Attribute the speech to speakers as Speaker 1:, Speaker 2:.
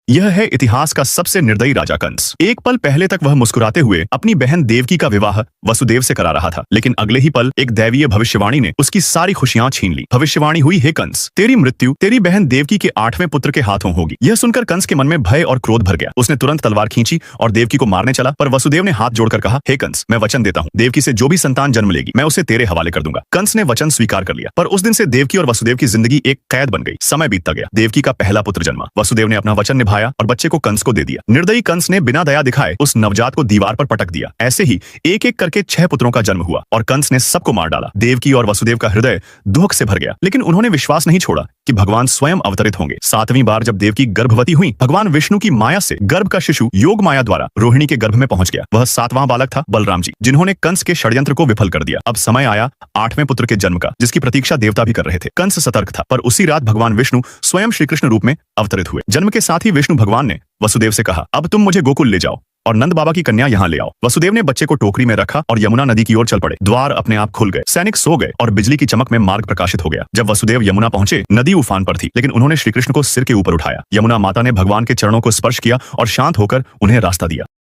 Speaker 1: यह है इतिहास का सबसे निर्दयी राजा कंस। एक पल पहले तक वह मुस्कुराते हुए अपनी बहन देवकी का विवाह वसुदेव से करा रहा था, लेकिन अगले ही पल एक दैवीय भविष्यवाणी ने उसकी सारी खुशियां छीन ली। भविष्यवाणी हुई, हे कंस, तेरी मृत्यु तेरी बहन देवकी के 8वें पुत्र के हाथों होगी। यह सुनकर कंस के मन में भय और क्रोध भर गया। उसने तुरंत तलवार खींची और देवकी को मारने चला, पर वसुदेव ने हाथ जोड़कर कहा, हे कंस, मैं वचन देता हूँ, देवकी से जो भी संतान जन्म लेगी मैं उसे तेरे हवाले कर दूंगा। कंस ने वचन स्वीकार कर लिया, पर उस दिन से देवकी और वसुदेव की जिंदगी एक कैद बन गई। समय बीतता गया, देवकी का पहला पुत्र जन्मा। वसुदेव ने अपना वचन निभाया और बच्चे को कंस को दे दिया। निर्दयी कंस ने बिना दया दिखाए उस नवजात को दीवार पर पटक दिया। ऐसे ही एक एक करके 6 पुत्रों का जन्म हुआ और कंस ने सबको मार डाला। देवकी और वसुदेव का हृदय दुख से भर गया, लेकिन उन्होंने विश्वास नहीं छोड़ा कि भगवान स्वयं अवतरित होंगे। 7वीं बार जब देवकी गर्भवती हुई, भगवान विष्णु की माया से गर्भ का शिशु योग माया द्वारा रोहिणी के गर्भ में पहुंच गया। वह 7वां बालक था बलराम जी, जिन्होंने कंस के षड्यंत्र को विफल कर दिया। अब समय आया 8वें पुत्र के जन्म का, जिसकी प्रतीक्षा देवता भी कर रहे थे। कंस सतर्क था, पर उसी रात भगवान विष्णु स्वयं श्री कृष्ण रूप में अवतरित हुए। जन्म के साथ ही विष्णु भगवान ने वसुदेव से कहा, अब तुम मुझे गोकुल ले जाओ और नंद बाबा की कन्या यहाँ ले आओ। वसुदेव ने बच्चे को टोकरी में रखा और यमुना नदी की ओर चल पड़े। द्वार अपने आप खुल गए, सैनिक सो गए और बिजली की चमक में मार्ग प्रकाशित हो गया। जब वसुदेव यमुना पहुंचे, नदी उफान पर थी, लेकिन उन्होंने श्रीकृष्ण को सिर के ऊपर उठाया। यमुना माता ने भगवान के चरणों को स्पर्श किया और शांत होकर उन्हें रास्ता दिया।